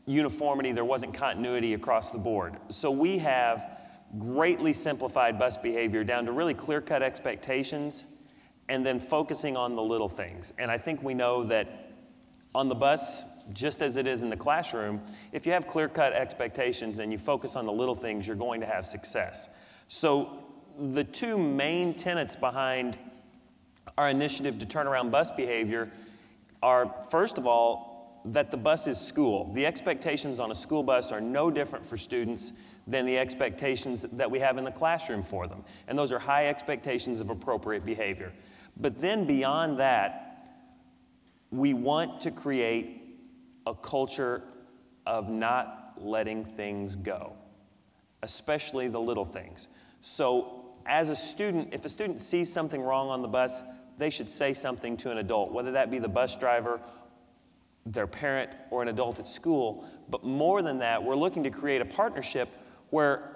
uniformity, there wasn't continuity across the board. So we have greatly simplified bus behavior down to really clear-cut expectations and then focusing on the little things. And I think we know that on the bus, just as it is in the classroom, if you have clear-cut expectations and you focus on the little things, you're going to have success. So the two main tenets behind our initiative to turn around bus behavior are, first of all, that the bus is school. The expectations on a school bus are no different for students than the expectations that we have in the classroom for them. And those are high expectations of appropriate behavior. But then beyond that, we want to create a culture of not letting things go, especially the little things. So as a student, if a student sees something wrong on the bus, they should say something to an adult, whether that be the bus driver, their parent, or an adult at school. But more than that, we're looking to create a partnership where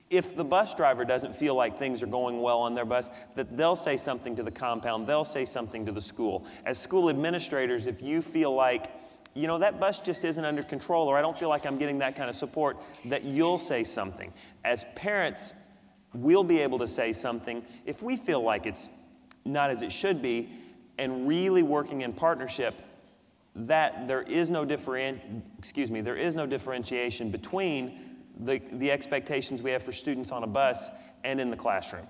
if the bus driver doesn't feel like things are going well on their bus, that they'll say something to the compound, they'll say something to the school. As school administrators, if you feel like, you know, that bus just isn't under control, or I don't feel like I'm getting that kind of support, that you'll say something. As parents, we'll be able to say something if we feel like it's not as it should be, and really working in partnership, that there is no differentiation between the expectations we have for students on a bus and in the classroom.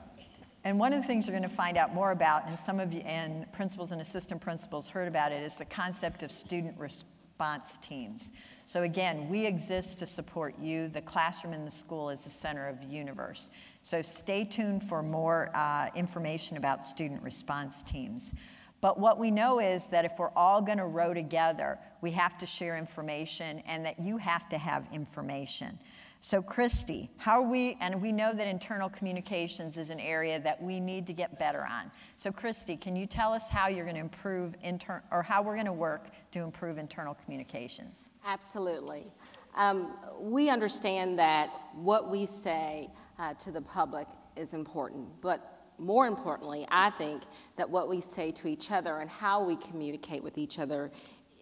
And one of the things you're going to find out more about, and some of you and principals and assistant principals heard about it, is the concept of student response teams. So again, we exist to support you. The classroom in the school is the center of the universe. So stay tuned for more information about student response teams. But what we know is that if we're all going to row together, we have to share information and that you have to have information. So Christy, and we know that internal communications is an area that we need to get better on. So Christy, can you tell us how you're going to improve, how we're going to work to improve internal communications? Absolutely. We understand that what we say to the public is important, but more importantly, I think that what we say to each other and how we communicate with each other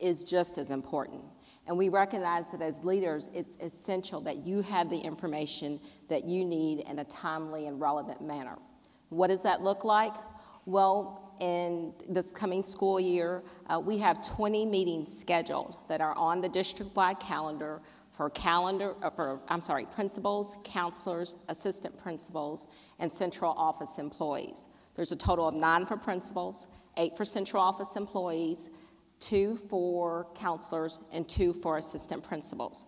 is just as important. And we recognize that as leaders, it's essential that you have the information that you need in a timely and relevant manner. What does that look like? Well, in this coming school year, we have 20 meetings scheduled that are on the district-wide calendar for principals, counselors, assistant principals, and central office employees. There's a total of 9 for principals, 8 for central office employees, 2 for counselors, and 2 for assistant principals.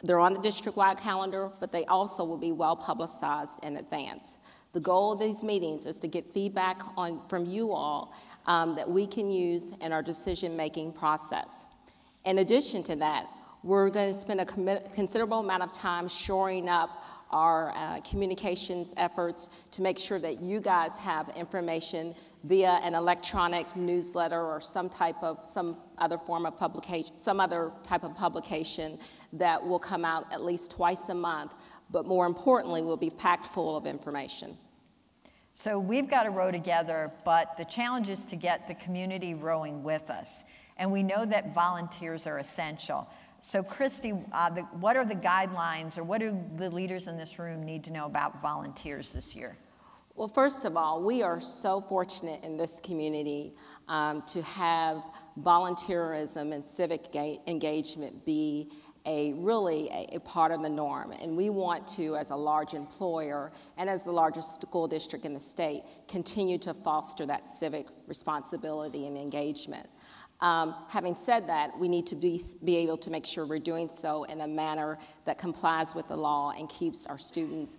They're on the district-wide calendar, but they also will be well publicized in advance. The goal of these meetings is to get feedback from you all that we can use in our decision-making process. In addition to that, we're going to spend a considerable amount of time shoring up our communications efforts to make sure that you guys have information via an electronic newsletter or some other type of publication that will come out at least twice a month, but more importantly, will be packed full of information. So we've got to row together, but the challenge is to get the community rowing with us. And we know that volunteers are essential. So Christy, what are the guidelines, or what do the leaders in this room need to know about volunteers this year? Well, first of all, we are so fortunate in this community to have volunteerism and civic engagement be really a part of the norm. And we want to, as a large employer and as the largest school district in the state, continue to foster that civic responsibility and engagement. Having said that, we need to be able to make sure we're doing so in a manner that complies with the law and keeps our students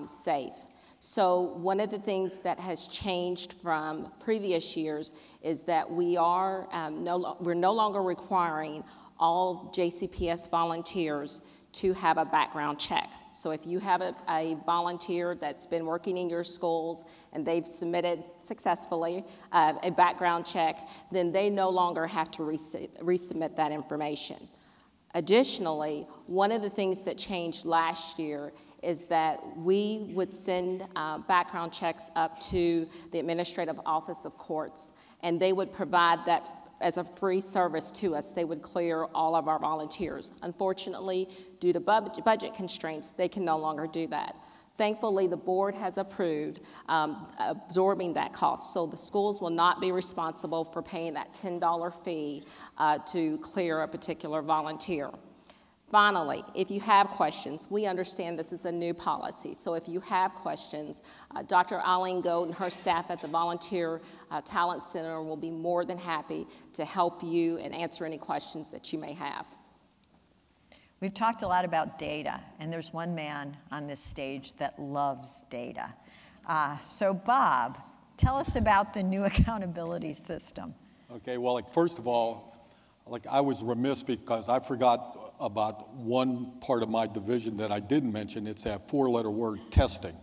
safe. So one of the things that has changed from previous years is that we're no longer requiring all JCPS volunteers to have a background check. So if you have a volunteer that's been working in your schools and they've submitted successfully a background check, then they no longer have to resubmit that information. Additionally, one of the things that changed last year is that we would send background checks up to the Administrative Office of Courts, and they would provide that as a free service to us. They would clear all of our volunteers. Unfortunately, due to budget constraints, they can no longer do that. Thankfully, the board has approved absorbing that cost, so the schools will not be responsible for paying that $10 fee to clear a particular volunteer. Finally, if you have questions, we understand this is a new policy, so if you have questions, Dr. Eileen Goat and her staff at the Volunteer Talent Center will be more than happy to help you and answer any questions that you may have. We've talked a lot about data, and there's one man on this stage that loves data. So Bob, tell us about the new accountability system. Okay, well, first of all, I was remiss because I forgot about one part of my division that I didn't mention. It's that 4-letter word, testing.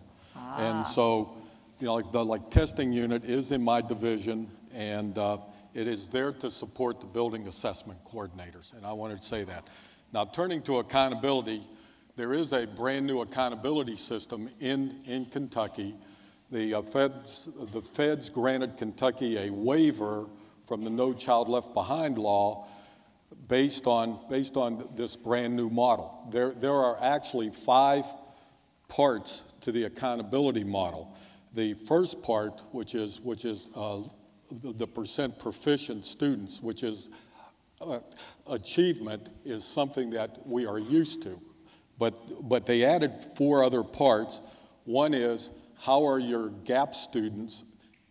And so, the testing unit is in my division, and it is there to support the building assessment coordinators, and I wanted to say that. Now, turning to accountability, there is a brand new accountability system in Kentucky. The feds granted Kentucky a waiver from the No Child Left Behind law based on this brand new model. There are actually 5 parts to the accountability model. The first part, which is the percent proficient students, which is achievement, is something that we are used to. But they added 4 other parts. One is, how are your GAP students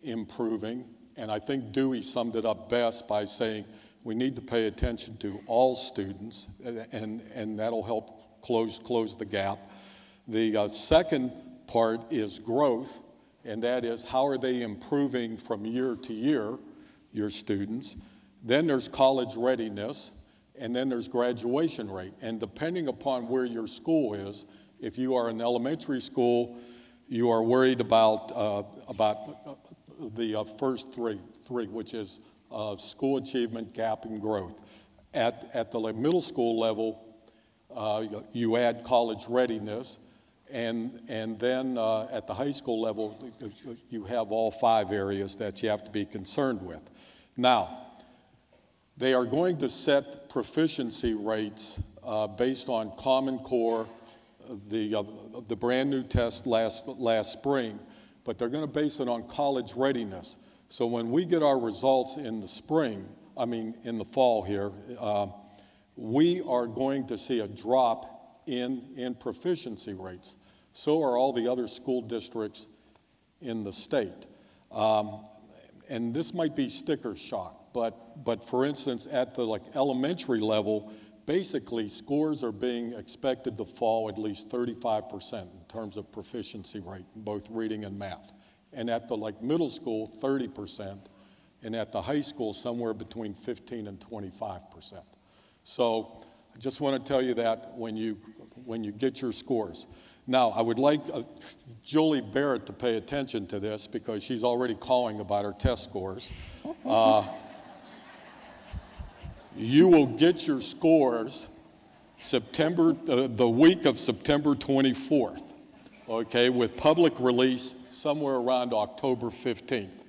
improving? And I think Dewey summed it up best by saying, We need to pay attention to all students, and that'll help close the gap. The second part is growth, and that is how are they improving from year to year, your students. Then there's college readiness, and then there's graduation rate. And depending upon where your school is, if you are an elementary school, you are worried about the first three, which is school achievement, gap, and growth. At the middle school level, you add college readiness, and then at the high school level, you have all 5 areas that you have to be concerned with. Now, they are going to set proficiency rates based on Common Core, the brand new test last spring, but they're going to base it on college readiness. So when we get our results in the spring, in the fall here, we are going to see a drop in proficiency rates. So are all the other school districts in the state. And this might be sticker shock, but for instance, at the elementary level, basically scores are being expected to fall at least 35% in terms of proficiency rate, both reading and math. And at the middle school, 30%, and at the high school, somewhere between 15 and 25%. So I just want to tell you that when you get your scores. Now, I would like Julie Barrett to pay attention to this because she's already calling about her test scores. You will get your scores the week of September 24th, okay, with public release somewhere around October 15th.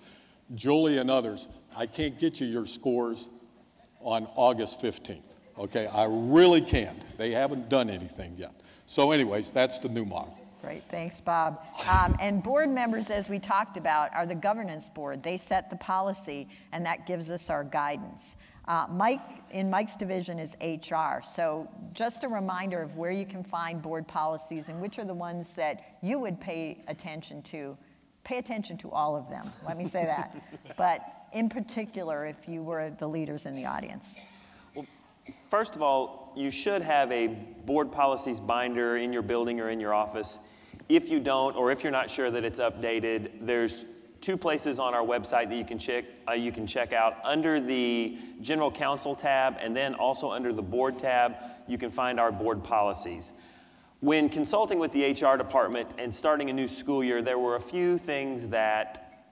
Julie and others, I can't get you your scores on August 15th, okay? I really can't. They haven't done anything yet. So anyways, that's the new model. Great, thanks, Bob. And board members, as we talked about, are the governance board. They set the policy, and that gives us our guidance. In Mike's division is HR, so just a reminder of where you can find board policies and which are the ones that you would pay attention to. Pay attention to all of them, let me say that. But in particular, if you were the leaders in the audience. Well, first of all, you should have a board policies binder in your building or in your office. If you don't, or if you're not sure that it's updated, there's 2 places on our website that you can check out. Under the General Counsel tab and then also under the Board tab, you can find our board policies. When consulting with the HR department and starting a new school year, there were a few things that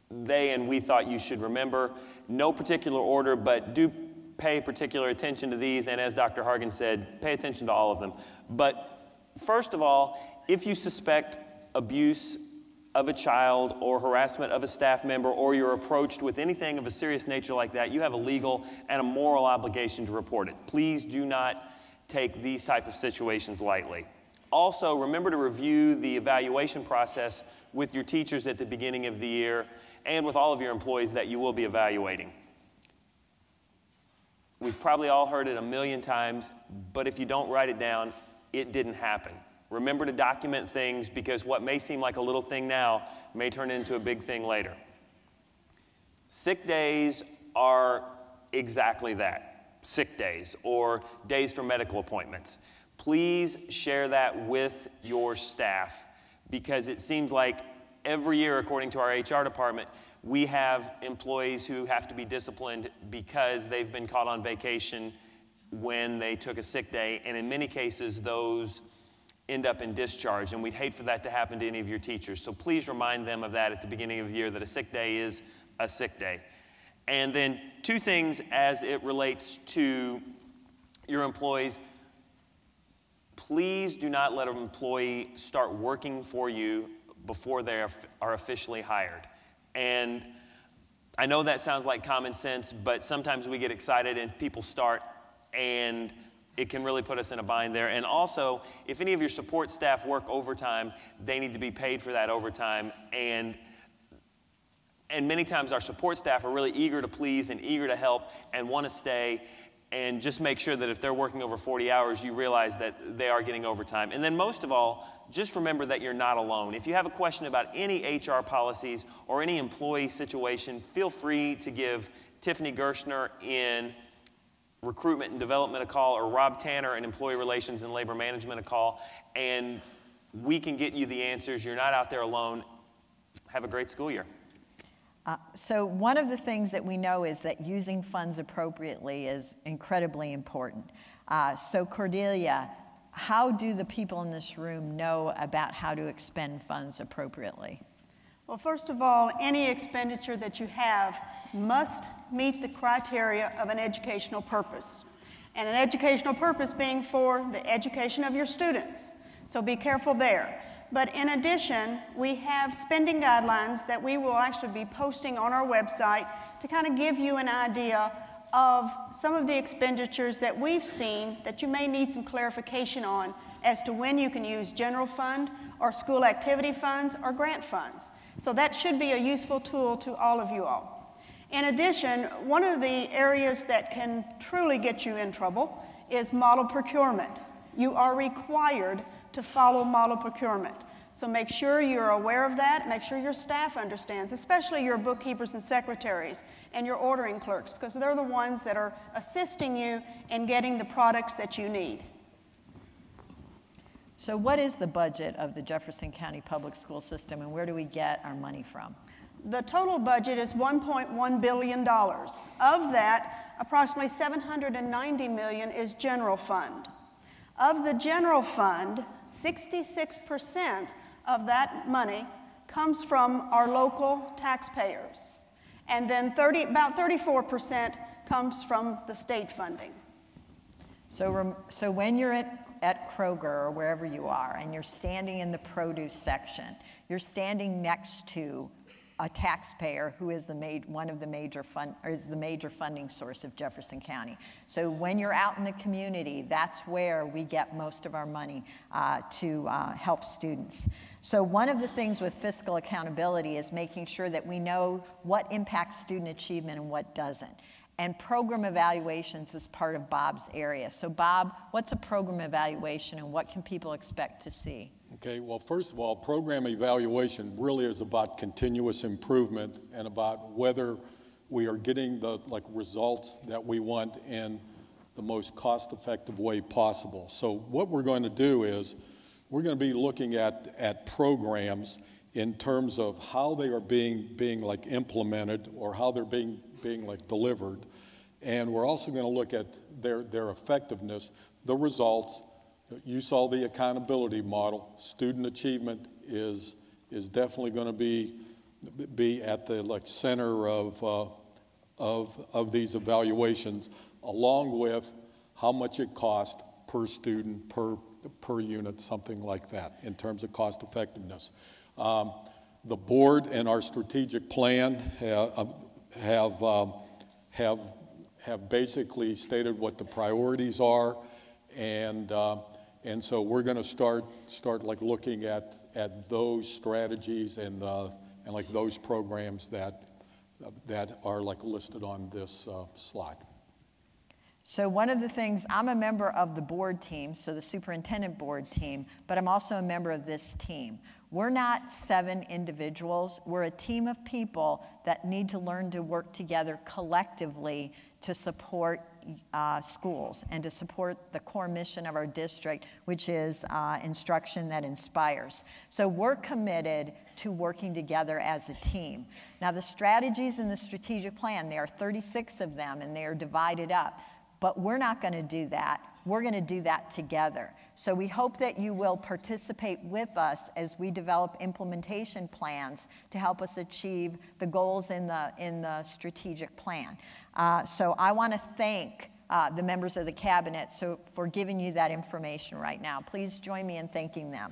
they and we thought you should remember. No particular order, but do pay particular attention to these, and as Dr. Hargan said, pay attention to all of them. But first of all, if you suspect abuse of a child or harassment of a staff member, or you're approached with anything of a serious nature like that, you have a legal and a moral obligation to report it. Please do not take these type of situations lightly. Also, remember to review the evaluation process with your teachers at the beginning of the year and with all of your employees that you will be evaluating. We've probably all heard it a million times, but if you don't write it down, it didn't happen. Remember to document things because what may seem like a little thing now may turn into a big thing later. Sick days are exactly that. Sick days or days for medical appointments. Please share that with your staff because it seems like every year, according to our HR department, we have employees who have to be disciplined because they've been caught on vacation when they took a sick day, and in many cases, those end up in discharge, and we'd hate for that to happen to any of your teachers. So please remind them of that at the beginning of the year, that a sick day is a sick day. And then 2 things as it relates to your employees. Please do not let an employee start working for you before they are officially hired. And I know that sounds like common sense, but sometimes we get excited and people start, and it can really put us in a bind there. And also, if any of your support staff work overtime, they need to be paid for that overtime. And many times our support staff are really eager to please and eager to help and want to stay. And just make sure that if they're working over 40 hours, you realize that they are getting overtime. And then most of all, just remember that you're not alone. If you have a question about any HR policies or any employee situation, feel free to give Tiffany Gershner in recruitment and development a call, or Rob Tanner in employee relations and labor management a call, and we can get you the answers. You're not out there alone. Have a great school year. So one of the things that we know is that using funds appropriately is incredibly important. So Cordelia, how do the people in this room know about how to expend funds appropriately? Well, first of all, any expenditure that you have must meet the criteria of an educational purpose. And an educational purpose being for the education of your students. So be careful there. But in addition, we have spending guidelines that we will actually be posting on our website to kind of give you an idea of some of the expenditures that we've seen that you may need some clarification on as to when you can use general fund or school activity funds or grant funds. So that should be a useful tool to all of you all. In addition, one of the areas that can truly get you in trouble is model procurement. You are required to follow model procurement. So make sure you're aware of that, make sure your staff understands, especially your bookkeepers and secretaries and your ordering clerks, because they're the ones that are assisting you in getting the products that you need. So what is the budget of the Jefferson County Public School System, and where do we get our money from? The total budget is $1.1 billion. Of that, approximately $790 million is general fund. Of the general fund, 66% of that money comes from our local taxpayers. And then about 34% comes from the state funding. So when you're at Kroger or wherever you are and you're standing in the produce section, you're standing next to a taxpayer who is the major funding source of Jefferson County. So when you're out in the community, that's where we get most of our money to help students. So one of the things with fiscal accountability is making sure that we know what impacts student achievement and what doesn't. And program evaluations is part of Bob's area. So Bob, what's a program evaluation and what can people expect to see? Okay, well, first of all, program evaluation really is about continuous improvement and about whether we are getting the results that we want in the most cost-effective way possible. So what we're going to do is we're going to be looking at programs in terms of how they are being implemented or how they're being delivered. And we're also going to look at their effectiveness, the results. You saw the accountability model. Student achievement is definitely going to be at the center of these evaluations, along with how much it costs per student, per unit, something like that, in terms of cost effectiveness. The board and our strategic plan have basically stated what the priorities are, and so we're going to start looking at those strategies and those programs that are listed on this slide. So one of the things, I'm a member of the board team, so the superintendent board team, but I'm also a member of this team. We're not 7 individuals. We're a team of people that need to learn to work together collectively to support schools and to support the core mission of our district, which is instruction that inspires. So we're committed to working together as a team. Now the strategies in the strategic plan, there are 36 of them and they are divided up, but we're not going to do that. We're going to do that together. So we hope that you will participate with us as we develop implementation plans to help us achieve the goals in the strategic plan. So I want to thank the members of the cabinet for giving you that information right now. Please join me in thanking them.